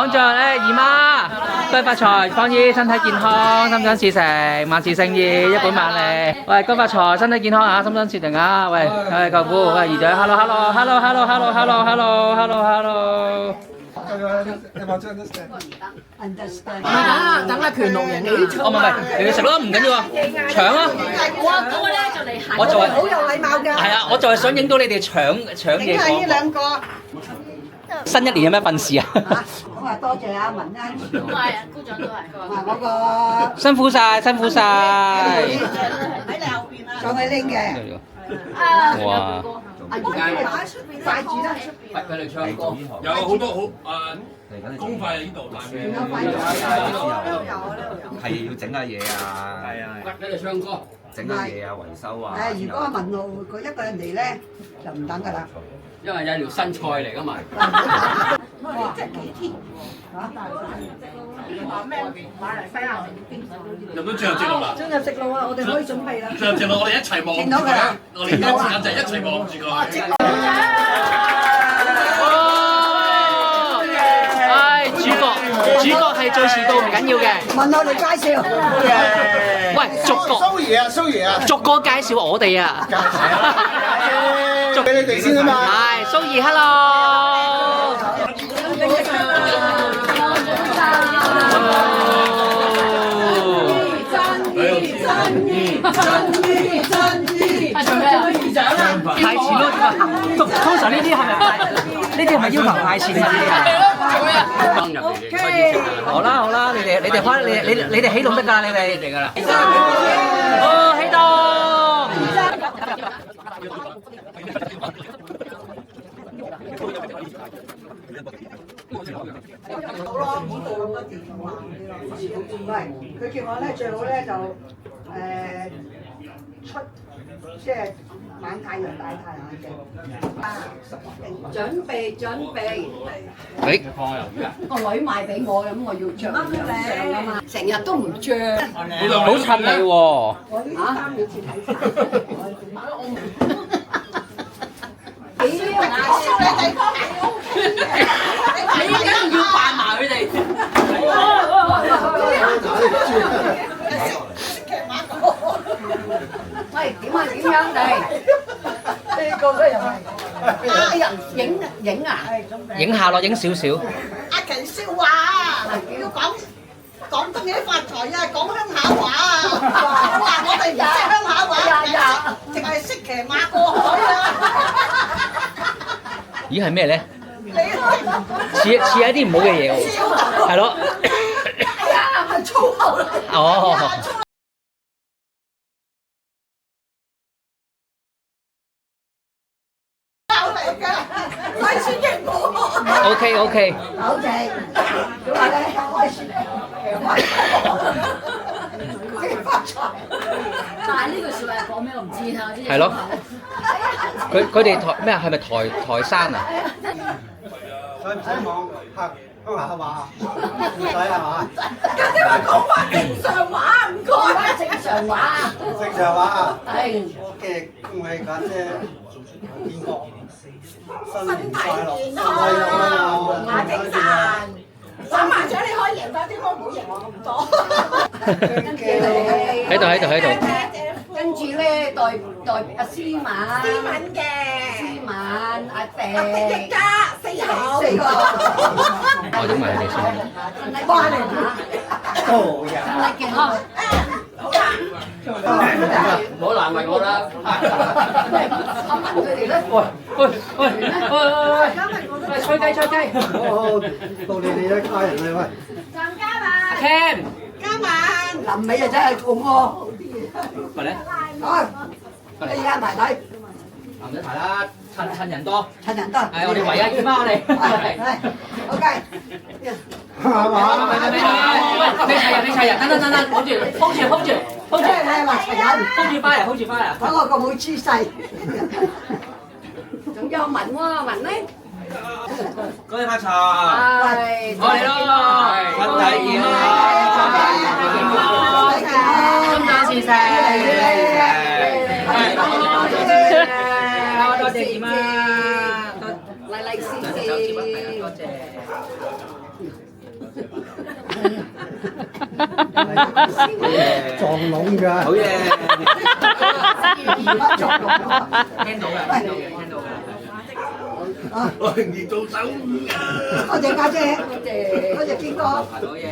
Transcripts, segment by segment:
講盡姨媽，恭喜發財，芳姨身體健康，心想事成，萬事勝意，一本萬利。喂，恭喜發財，身體健康啊，心想事成啊！喂，舅父，喂，姨仔，hello。等阿權龍人嚟啲哦，唔係，你食咯，唔緊要啊，搶啊！嗰個咧就嚟行，我就係好有禮貌㗎。係啊，我就係想影到你哋搶嘢影下呢講。兩個。新一年有咩訓事啊？咁啊，多謝阿文恩。都係啊，姑丈都係。嗰個辛苦晒，辛苦晒。喺你後邊啊，上去拎嘅。哇！快住啦！佢哋唱歌，有好多好公費喺呢度，大面係要整下嘢啊，佢哋唱歌，整下嘢啊，維修啊。如果阿文浩佢一個人嚟咧，就唔等㗎啦。因為有條新菜嚟噶嘛。哇！真係幾天嚇！有冇進入直路啦？進入直路啊！我哋可以準備啦。進入直路，我哋一齊望住佢。我哋而家時間就係一齊望住佢。唉，主角係最遲到唔緊要嘅。問我哋介紹。喂，逐個介紹我哋啊。俾你哋先啊嘛。係，蘇怡 ，hello。派錢咯，通常呢啲係咪派？呢啲係咪要求派錢㗎？呢啲係。好啦，你哋開，你哋起動得㗎，你哋嚟㗎啦。哦，起動！好咯，呢度咁多電話，唔係佢叫我咧最好咧就出即係晚太陽大太陽嘅準備。誒，個女賣俾我，咁我要着啊嘛，成日都唔着。好襯你喎。我呢啲衫以前睇衫。你呢個燒你地方係 OK 嘅，你一定要扮埋佢哋。喂，點啊？點樣你？呢個都又係。影啊！影下咯，影少少。阿琪笑話啊，要講廣東嘢發財啊，講鄉下話啊。話我哋唔識鄉下話，淨係識騎馬過海啊。咦，係咩咧？似一啲唔好嘅嘢喎。係咯。哎呀，係粗口啦。哦。OK。咁話咧，開始發財。但係呢句説話講咩我唔知啊！係咯。佢哋台咩啊？係咪台山啊？使唔使望客鄉下話？唔使係嘛？跟住話講翻正常話，唔該。正常話。正常話。係。嘅恭喜家姐見過。新年快樂！馬精神。打麻雀你可以贏多啲，唔好贏我咁多。喺度。跟住咧，代阿思敏嘅，思敏阿迪家4口。我影埋你哋先。哇！你好呀！健康。好啦。唔好難為我啦。阿文佢哋咧，喂，吹雞。好，到你哋一家人啦，喂。張家文。阿 Ken。加埋。臨尾就真係咁喎。咪咧？哎呀，埋底。唔使排啦，趁人多。趁人多。係我哋圍啊，姨媽我哋。OK。係嘛？你齊人，等，hold 住，即係你係話齊人。hold 住翻嚟。睇我個冇姿勢。仲有文喎，文咧。恭喜發財！係。我哋咯，身體健康，心想事成。多謝姨媽，利是。多謝。撞窿㗎。好嘢，聽到嘅，聽到嘅，聽到嘅。我容易做手語啊！多謝家姐，多謝堅哥。好嘢。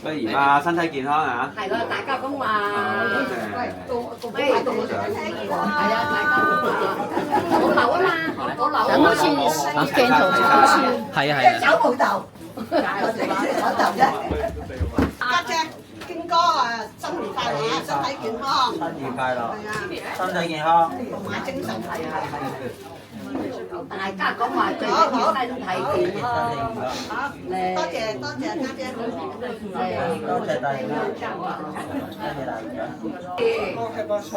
不如啊，身體健康啊！係咯，大家咁話。多謝。係啊，大家咁話。我留啊嘛，我留。好似鏡頭好似係啊係啊。走冇頭，走頭啫。家姐，堅哥啊，新年快樂啊，身體健康。新年快樂，係啊，身體健康。龍馬精神。大家講話最緊要身體健康。多謝多謝家姐。多謝大家，多謝大家。開發菜，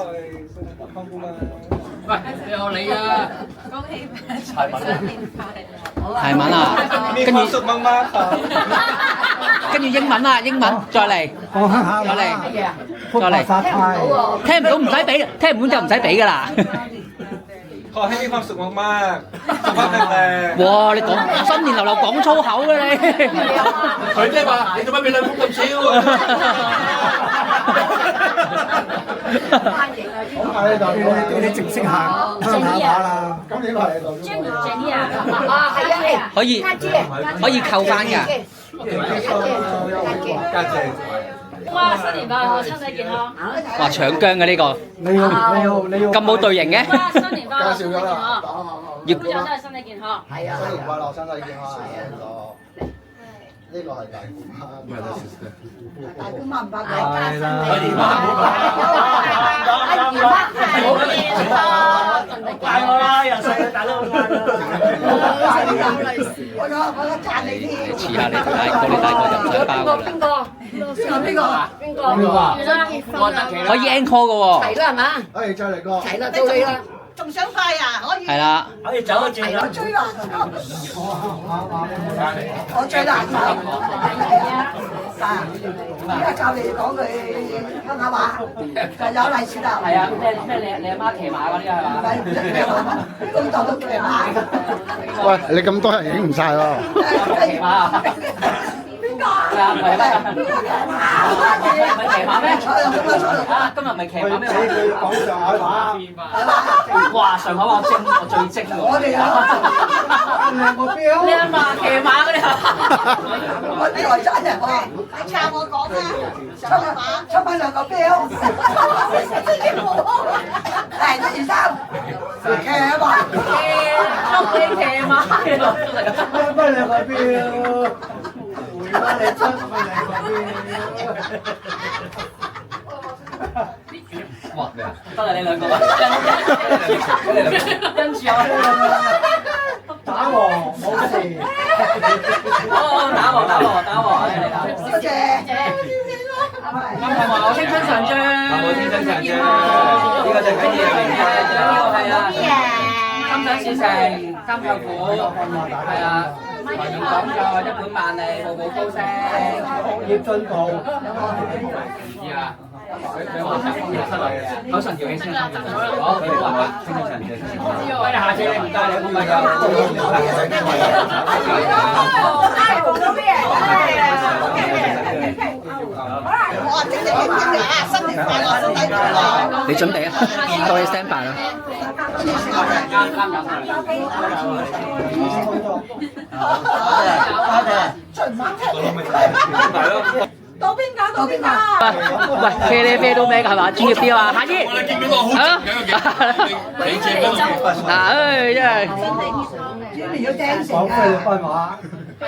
康姑媽。喂，有你啊！恭喜發財，新年快樂！泰文啊，跟住มีความสุขมากๆครับ 跟住英文啊，英文再嚟，講鄉下再嚟，พูด 再 ภาษา 嚟。ไทย 聽唔到唔使俾，聽唔到就唔使俾㗎啦。 ขอให้มีความสุขมากๆสุขภาพแข็งแรง 哇！你講新年流流講粗口嘅你。佢即係話：你做乜俾兩封咁少啊？好快呢度你正式行鄉下話啦，咁你落嚟度啊，係啊係啊。可以可以扣翻㗎。家姐，哇！新年快樂，身體健康！哇！搶姜嘅呢個，你要咁冇隊形嘅。哇！新年快樂，身體健康！要姑丈真係身體健康。係啊。新年快樂，身體健康呢個係大姑媽，大姑媽唔怕講。係啦，帶我啦，由細到大都好乖我讚你添。遲下你大個就唔使包㗎啦。邊個？可以 encore 嘅喎。齊啦係嘛？誒再嚟個，齊啦，到你啦。仲想快啊？可以。係啦。可以走一轉啦。追難我最難受。而家教你講句鄉下話，就有利是啦。係啊，咩你阿媽騎馬嗰啲係嘛？工作都騎馬。喂，你咁多人影唔晒喎。騎馬啊？邊個？係啊，唔係咩？唔係騎馬咩？坐喺度，坐喺度。啊，今日唔係騎馬咩？俾佢講上海話，哇！上海話我精，我最精喎。我哋兩個標。你阿嫲騎馬嗰啲係嘛？我啲來真人喎，你撐我講啊，出翻兩個標，係一二三，騎馬，騎馬嘅咯，出翻兩個標，回翻你出翻兩個標。哇！咩啊？得啦，你兩個啊，跟住有打和冇事。哦，打和，嚟打和。多謝。我青春常駐，我青春常駐，呢個最緊要係啊，心想事成，三舅父，係啊，財源廣進，一本萬利，步步高升，學業進步。啊！口神調起先，好，佢話青春常駐。喂，下次你唔帶你咁咪我正正經經啊，新年快樂，身體健康。你準備啊，到你 stand by 啦。到邊個？到邊個？喂，茄喱啡都咩㗎係嘛？專業啲啊嘛，下啲。我哋見到個好靜嘅，你正嗰嗱，唉，真係。專門要聽講菲律賓話。你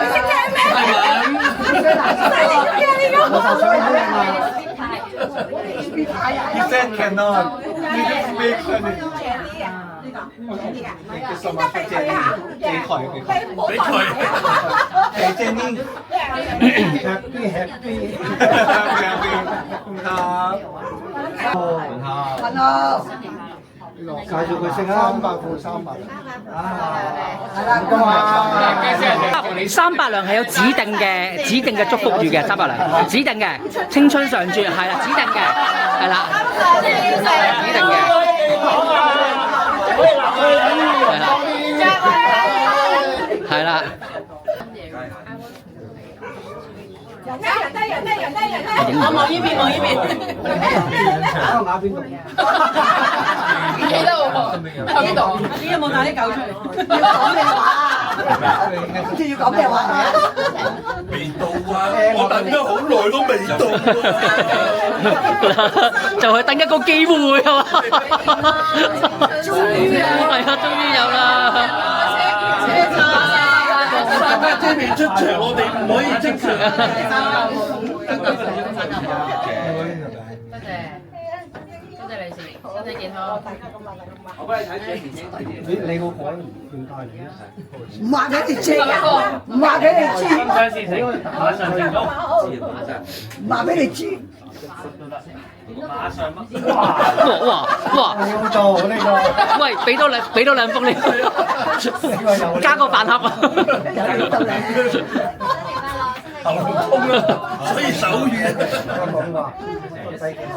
識聽咩？He said cannot. He speak Chinese. 什麼是借你？借台嘅台。俾佢。係借呢？Happy happy happy。Hello。介紹佢食啊，300副300。係啦，咁啊。 300糧係有指定嘅祝福語嘅300糧，指定嘅青春常駐係啦，指定嘅係啦，指定嘅係啦。影唔到。望呢邊，望呢邊。香港邊度？記得喎，喺邊度？你有冇帶啲狗出嚟？要講咩話？即係要講咩話？未到啊！我等咗好耐都未到就係等一個機會係嘛？終於係啊，終於有啦！大家遮面出場，我哋唔可以即場。多謝利是，身體健康。你個海唔大嚟啊？唔話俾你知啊！唔話俾你知，唔話俾你知。哇！你好做呢個，喂，俾多兩封你，加個飯盒啊！喉嚨痛啊，所以手語。香港話細嘅話。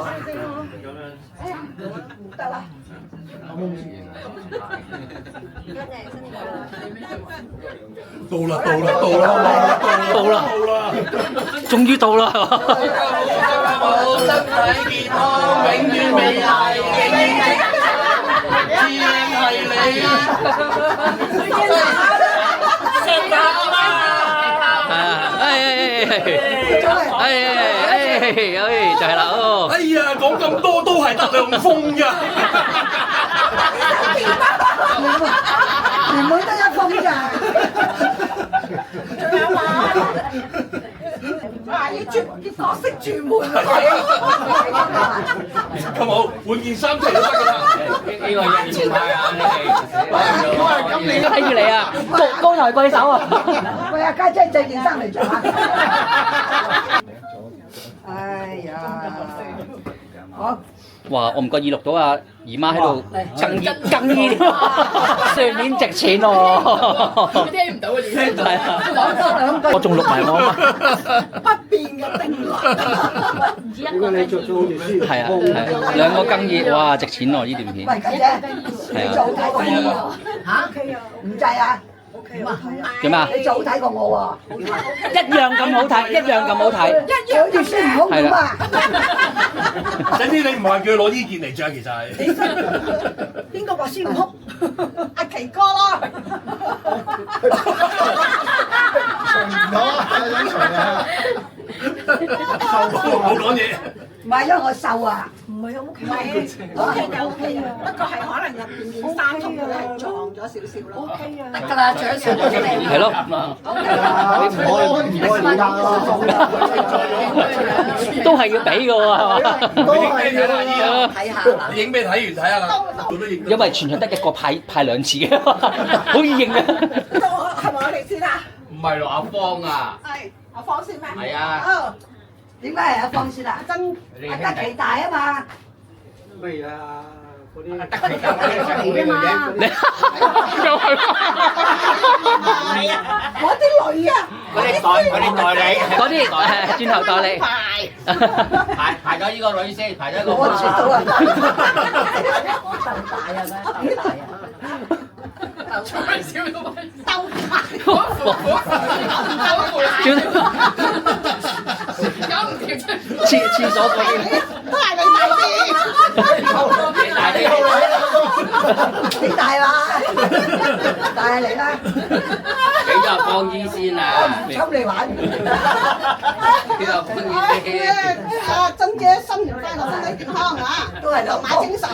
到啦！終於到啦！身體健康，永遠美麗，永遠係你。就係啦哦！哎呀，講咁多都係得兩封㗎。原本得一封咋？仲有嘛？哇！要角色轉換咁好，換件衫出嚟都得㗎啦。呢個嘢點派啊？你哋睇住你啊！高抬貴手啊！喂，阿家姐借件衫嚟着下。哎呀！好。哇！我唔覺意錄到阿姨媽喺度更衣，上面值錢喎。聽唔到啊！係啊，我仲錄埋我啊嘛。不變嘅定律。如果你做好條書，係啊，兩個更衣，哇！值錢喎呢段片。喂，家姐，你做好睇過我喎。嚇？唔制啊？點啊？你做好睇過我喎。一樣咁好睇，一樣咁好睇。一樣好似孫悟空咁啊！總之你唔係叫佢攞呢件嚟着，其實係。邊個話孫悟空？阿奇哥咯。唔好講嘢。唔係因為我瘦啊。唔係啊，OK。就 OK 啊，不過係可能入邊件衫同佢係撞咗少少咯。OK 啊，得㗎啦，着上咗出嚟。係咯。你唔可以理他咯。都係要俾嘅喎，係嘛？都係嘅。睇下嗱，影俾睇完睇下啦。因為全場得一個派兩次嘅，好易認啊！到我係咪我哋先啊？唔係咯，阿方啊，係阿方先咩？係啊，哦，點解係阿方先啊？阿德奇大啊嘛。咩啊？嗰啲得佢咁嘅出嚟嘅啫。又係我啲女啊，嗰啲代理，嗰啲轉頭代理。排咗呢個女先，排咗個。我知道啊。少咗位。搞唔掂啫！廁所嗰啲。都係你大啲。你大嘛？大你啦。俾咗方姨先啊！唔侵你玩。俾咗方姨先。阿珍姐新年快樂，身體健康啊！都係龍馬精神。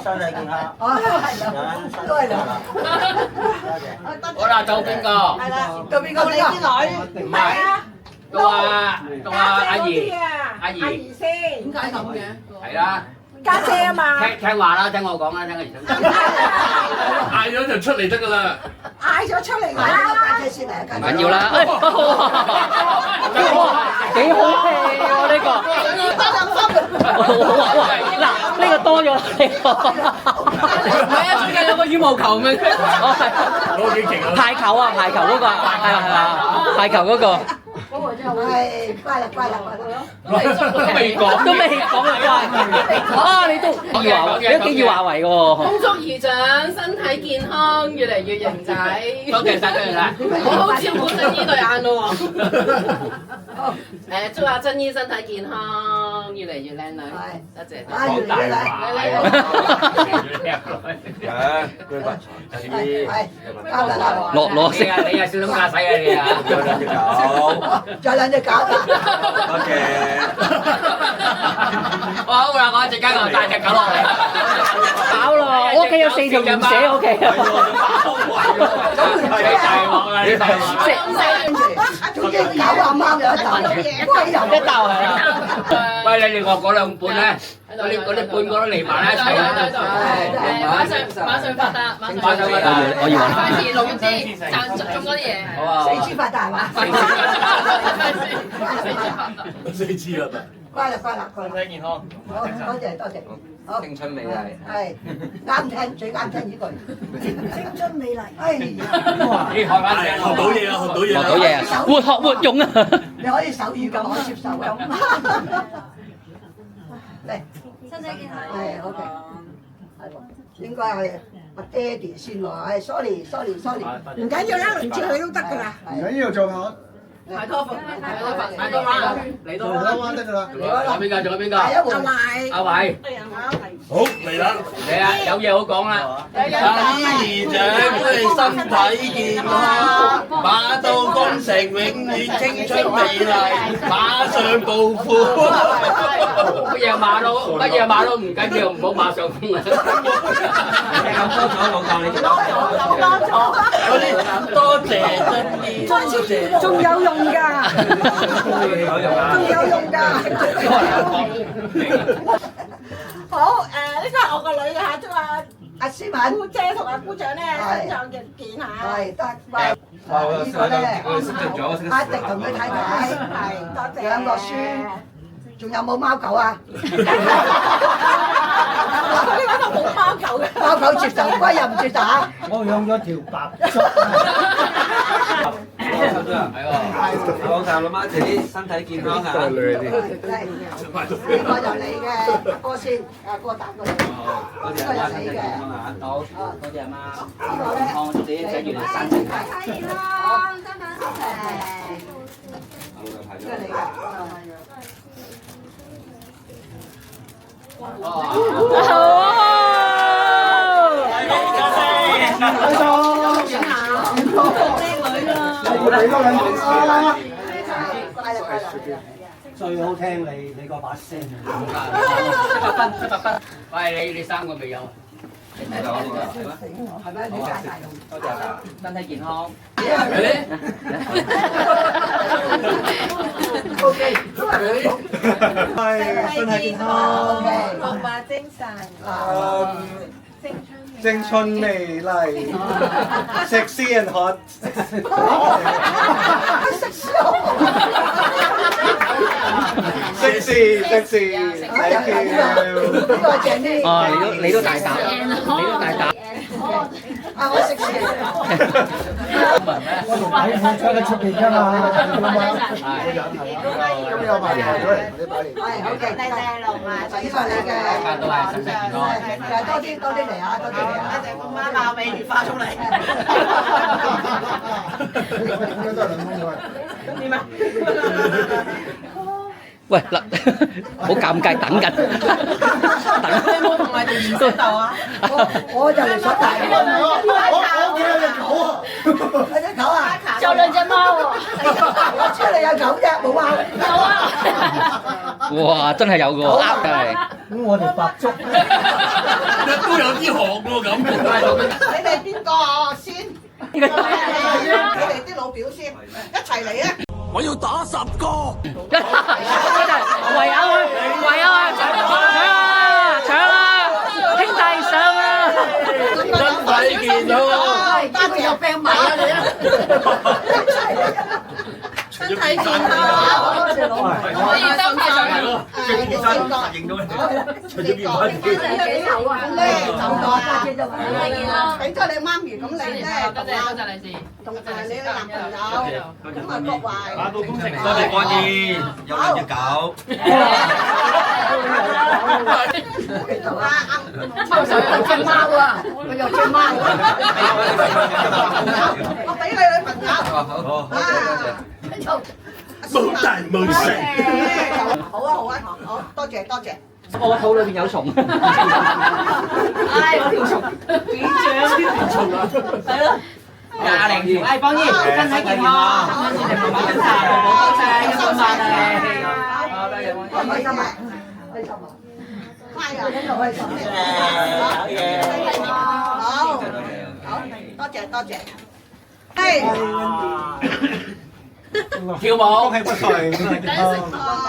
身體健康。哦，都係兩。好啦，到邊個？係啦，到邊個？你啲女。唔係，到阿阿姨，阿姨先，點解咁嘅？係啦。家姐啊嘛。聽話啦，聽我講啦，聽我兒生。嗌咗就出嚟得㗎啦。嗌咗出嚟啦！家姐先嚟啊！唔緊要啦。幾好氣喎呢個。嗱，呢個多咗啦呢個。係啊，最近有個羽毛球咩？攞幾勁啊！排球啊，排球嗰個係啊，排球嗰個。係乖啦乖啦乖啦。都未講，都未講啊！啊，你都幾華為喎？恭祝姨丈身體健康，越嚟越型仔。多謝晒，多謝晒。我好照顧珍姨對眼咯喎。祝阿珍姨身體健康，越嚟越靚女。多謝。講大話。攞食你啊，小心駕駛啊你啊！再兩隻狗。多謝。好啦，我一陣間我帶隻狗落嚟。飽咯，我屋企有4條鹽蛇，屋企。你大鑊啦！你大鑊。總之狗啊貓有一啖，龜有一啖係啦。喂，你另外嗰兩半咧，嗰啲半個都嚟埋一齊啦。馬上發達，馬上發達。我以為快啲錄啲賺中嗰啲嘢。好啊。四肢發達係嘛？四肢啦，乖啦乖啦乖啦。身體健康。好，多謝多謝。好，青春美麗。係啱聽，最啱聽呢句。青春美麗。哎呀，你開翻聲。學到嘢啦，學到嘢啦。學到嘢啊！活學活用啊！你可以手語咁，我接受咁。嚟，身體健康。係 OK。係喎，應該係阿爹哋先喎。係 sorry。唔緊要啦，輪住佢都得㗎啦。唔緊要做下，太多份，太多啦，嚟到啦。做得彎得㗎啦。仲有邊個？仲有邊個？第一換。阿偉。好嚟啦，嚟啊！有嘢好講啦。珍姨長，祝你身體健康，馬到功成，永遠青春美麗，馬上暴富。乜嘢馬都唔緊要，唔好馬上風啊！嗰啲多謝珍姨，多謝。仲有用㗎，仲有用㗎。好呢個係我個女嘅嚇，祝阿思敏姑姐同阿姑丈咧身壯力健嚇。係得，呢個咧，一定同佢太太係多謝兩個孫，仲有冇貓狗啊？呢位都冇貓狗嘅。貓狗接受，龜又唔接受啊！我養咗條白竹。老豆老媽自己身體健康嚇。呢個就你嘅哥先，阿哥答過你。呢個就你嘅。好，多謝阿媽。呢個咧，我自己寫住生日。健康，身體健康。呢個你嘅。最好聽你嗰把聲。700分。喂，你3個未有？係咪？你大大用。多謝啊！身體健康。 OK。係身體健康。學馬精神。青春美麗，sexy and hot。sexy。Thank you。呢個正啲。哦，你都大膽，你都大膽。啊，我食嘢。我同睇我出得出邊㗎嘛，咁有埋台咗嚟，你擺嚟。係，OK。靚靚龍啊！呢個你嘅。都係身體健康。多啲嚟啊！多啲嚟啊！一隻公媽爆尾如花出嚟。應該都係兩公嘅。點啊？喂，嗱，好尷尬，等緊。你冇同埋條魚喺度啊？我就嚟想大我見有隻狗啊！有隻狗啊！仲有兩隻貓喎。我知你有狗啫，冇貓。有啊。哇，真係有個啱嘅。咁我條白竹都有啲學喎咁。你哋邊個先？你哋啲老表先，一齊嚟啊！我要打10個。唯有啊，搶啊！兄弟上啊！身體健康。單佢有病埋啊你啊！體健康，可以收派上去。俾咗你媽咪，咁你咧多謝利是，同你嘅男朋友，咁啊各位。多謝干姨，有兩隻狗。抽水又追貓啊！佢又追貓。我俾你女朋友。冇大冇細。好啊好啊好，多謝多謝。我肚裏邊有蟲。唉，我條蟲幾張啲蟲啊！係咯。廿零條，哎，方姨，身體健康，身體健康，慢慢跟晒，步步高升，一本萬利。好，多謝方姨。開心啊！開心啊！快啊！喺度開心。好，多謝多謝。係。跳舞，恭喜發財，身體健康。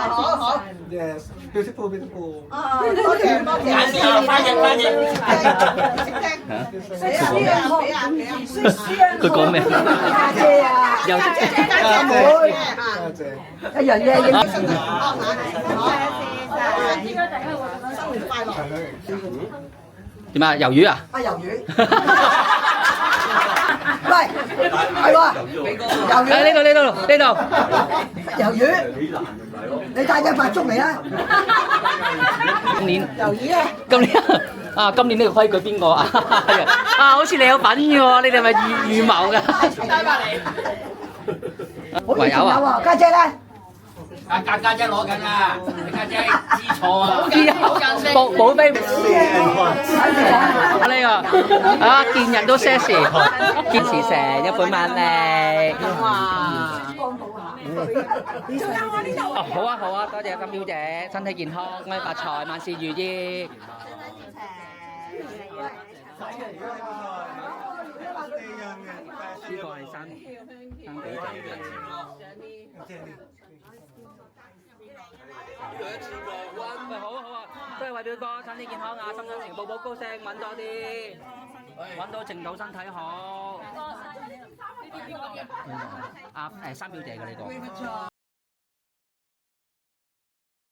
好好。 Yes, beautiful, beautiful。多謝多謝。翻譯。佢講咩？又家姐。一樣嘢影。生活快樂。點啊？魷魚啊？啊魷魚。喂，係喎，魷魚。喺呢度。魷魚。你帶隻白粥嚟啊！今年魷魚啊！今年呢個規矩邊個啊？好似你有份嘅喎，你哋係咪預謀㗎？唯有啊！家姐咧？家姐攞緊啦，家姐知錯啊！寶貝呢個見人都 sexy， 堅持成一本萬利。好啊，多謝金表姐，身體健康，恭喜發財，萬事如意。呢個係生表姐。喂，好啊，都係為表哥身體健康啊，心想情，步步高升，揾多啲，揾到程度身體好。三表姐嘅呢個。